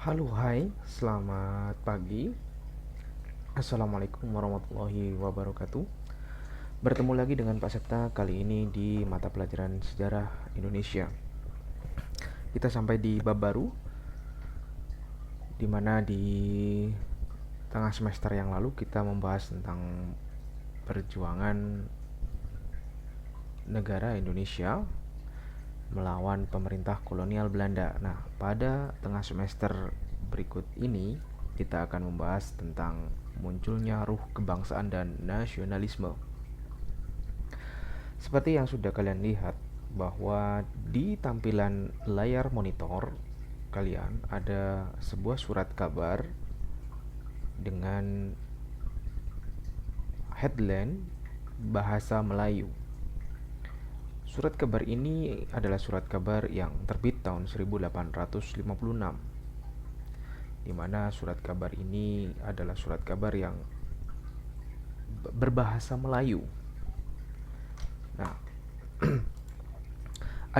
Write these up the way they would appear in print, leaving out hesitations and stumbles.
Halo, hai, selamat pagi. Assalamualaikum warahmatullahi wabarakatuh. Bertemu lagi dengan Pak Septa kali ini di mata pelajaran sejarah Indonesia. Kita sampai di bab baru, di mana di tengah semester yang lalu kita membahas tentang perjuangan negara Indonesia melawan pemerintah kolonial Belanda. Nah, pada tengah semester berikut ini kita akan membahas tentang munculnya ruh kebangsaan dan nasionalisme. Seperti yang sudah kalian lihat bahwa di tampilan layar monitor kalian ada sebuah surat kabar dengan headline bahasa Melayu. Surat kabar ini adalah surat kabar yang terbit tahun 1856, di mana surat kabar ini adalah surat kabar yang berbahasa Melayu. Nah,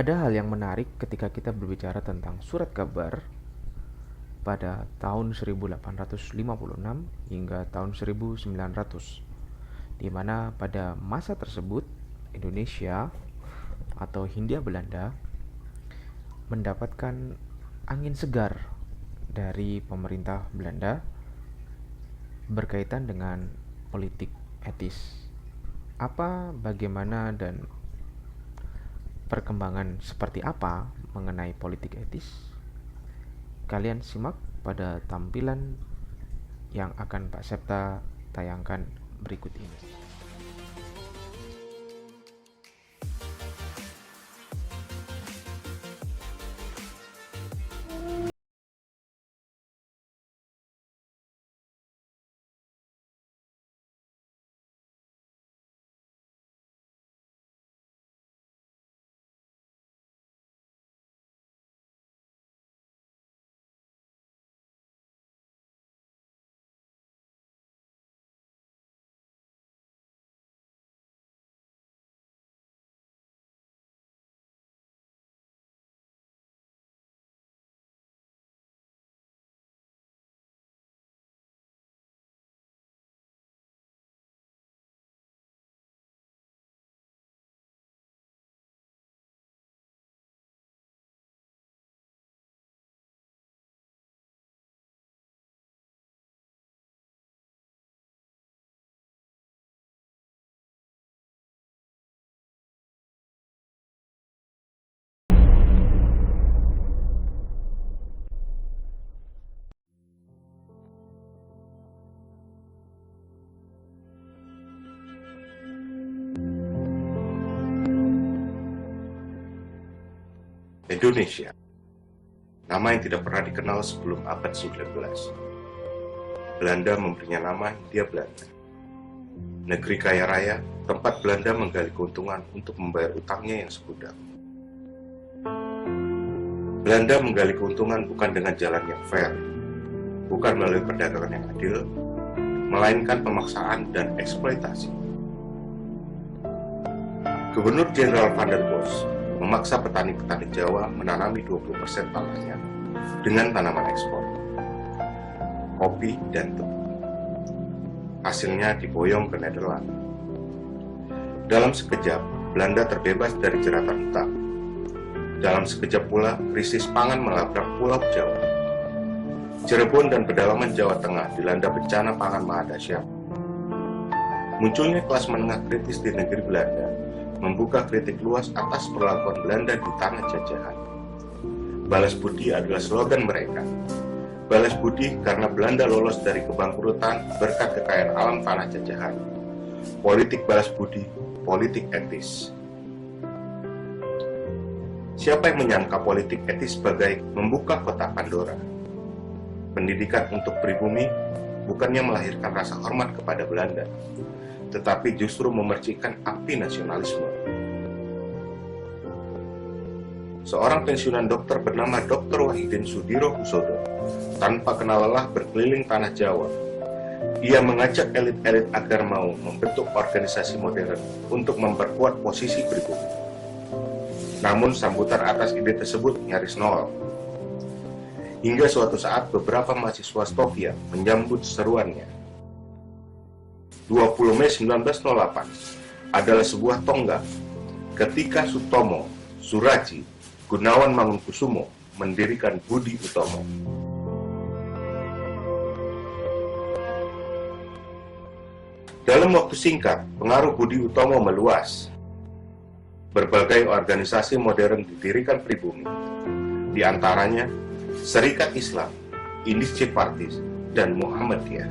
ada hal yang menarik ketika kita berbicara tentang surat kabar pada tahun 1856 hingga tahun 1900, di mana pada masa tersebut Indonesia atau Hindia Belanda mendapatkan angin segar dari pemerintah Belanda berkaitan dengan politik etis. Apa, bagaimana, dan perkembangan seperti apa mengenai politik etis? Kalian simak pada tampilan yang akan Pak Septa tayangkan berikut ini. Indonesia, nama yang tidak pernah dikenal sebelum abad 19. Belanda memberinya nama Hindia Belanda. Negeri kaya raya, tempat Belanda menggali keuntungan untuk membayar utangnya yang segudang. Belanda menggali keuntungan bukan dengan jalan yang fair, bukan melalui perdagangan yang adil, melainkan pemaksaan dan eksploitasi. Gubernur Jenderal Van der Bos memaksa petani-petani Jawa menanami 20% tanahnya dengan tanaman ekspor, kopi dan tebu. Hasilnya diboyong ke Nederland. Dalam sekejap, Belanda terbebas dari jeratan hutang. Dalam sekejap pula, krisis pangan melabrak Pulau Jawa. Cirebon dan pedalaman Jawa Tengah dilanda bencana pangan mahadahsyat. Munculnya kelas menengah kritis di negeri Belanda membuka kritik luas atas perlakuan Belanda di tanah jajahan. Balas budi adalah slogan mereka. Balas budi karena Belanda lolos dari kebangkrutan berkat kekayaan alam tanah jajahan. Politik balas budi, politik etis. Siapa yang menyangka politik etis sebagai membuka kotak Pandora? Pendidikan untuk pribumi bukannya melahirkan rasa hormat kepada Belanda, tetapi justru memercikan api nasionalisme. Seorang pensiunan dokter bernama Dr. Wahidin Sudirohusodo tanpa kenal lelah berkeliling tanah Jawa. Ia mengajak elit-elit agar mau membentuk organisasi modern untuk memperkuat posisi pribumi. Namun sambutan atas ide tersebut nyaris nol. hingga suatu saat beberapa mahasiswa Stovia menyambut seruannya. 20 Mei 1908 adalah sebuah tonggak ketika Sutomo, Suraji, Gunawan Mangunkusumo mendirikan Budi Utomo. Dalam waktu singkat, pengaruh Budi Utomo meluas. Berbagai organisasi modern didirikan pribumi, di antaranya Serikat Islam, Inisiatif Partis, dan Muhammadiyah.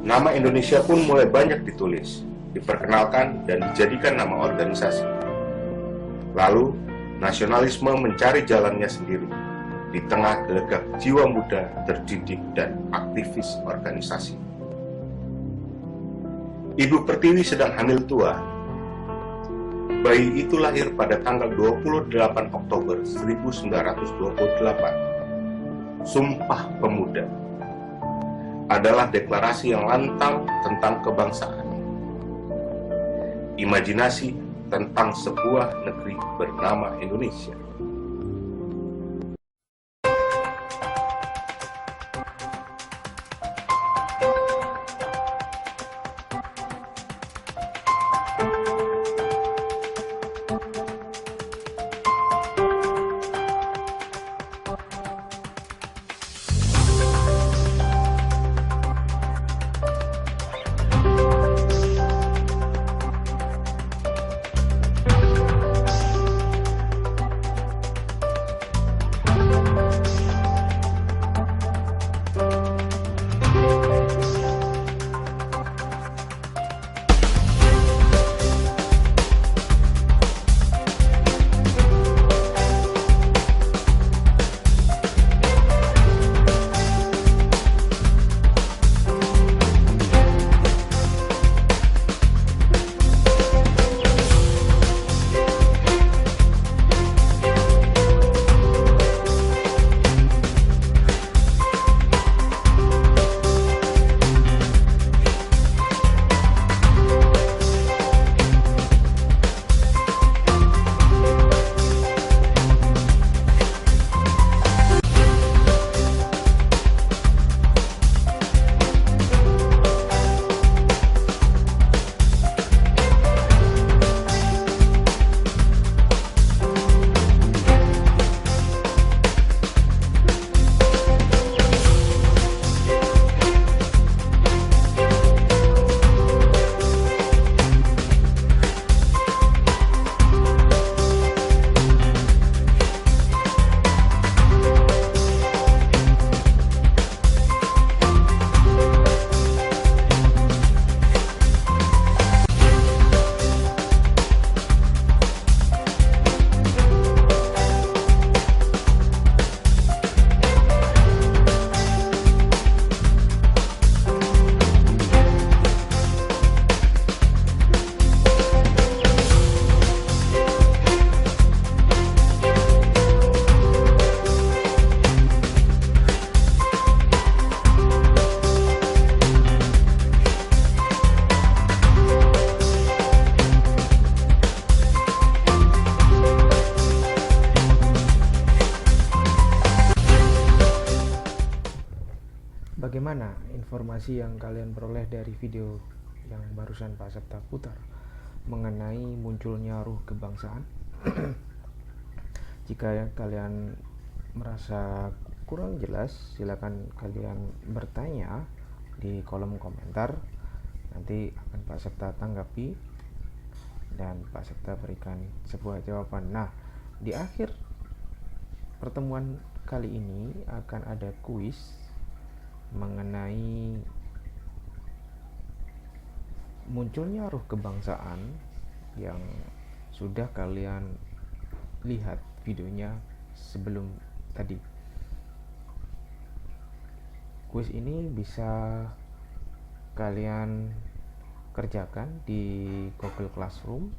Nama Indonesia pun mulai banyak ditulis, diperkenalkan, dan dijadikan nama organisasi. Lalu, nasionalisme mencari jalannya sendiri, di tengah gelagap jiwa muda, terdidik, dan aktivis organisasi. Ibu Pertiwi sedang hamil tua. Bayi itu lahir pada tanggal 28 Oktober 1928. Sumpah Pemuda adalah deklarasi yang lantang tentang kebangsaan. Imajinasi tentang sebuah negeri bernama Indonesia. Bagaimana informasi yang kalian peroleh dari video yang barusan Pak Septa putar mengenai munculnya ruh kebangsaan? Jika kalian merasa kurang jelas, silakan kalian bertanya di kolom komentar. Nanti akan Pak Septa tanggapi dan Pak Septa berikan sebuah jawaban. Nah, di akhir pertemuan kali ini akan ada kuis mengenai munculnya ruh kebangsaan yang sudah kalian lihat videonya sebelum tadi. Kuis ini bisa kalian kerjakan di Google Classroom,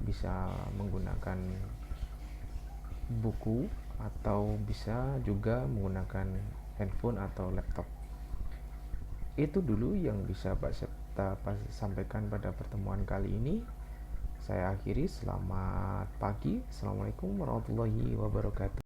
bisa menggunakan buku atau bisa juga menggunakan handphone atau laptop. Itu dulu yang bisa Pak Septa sampaikan pada pertemuan kali ini. Saya akhiri, selamat pagi. Assalamualaikum warahmatullahi wabarakatuh.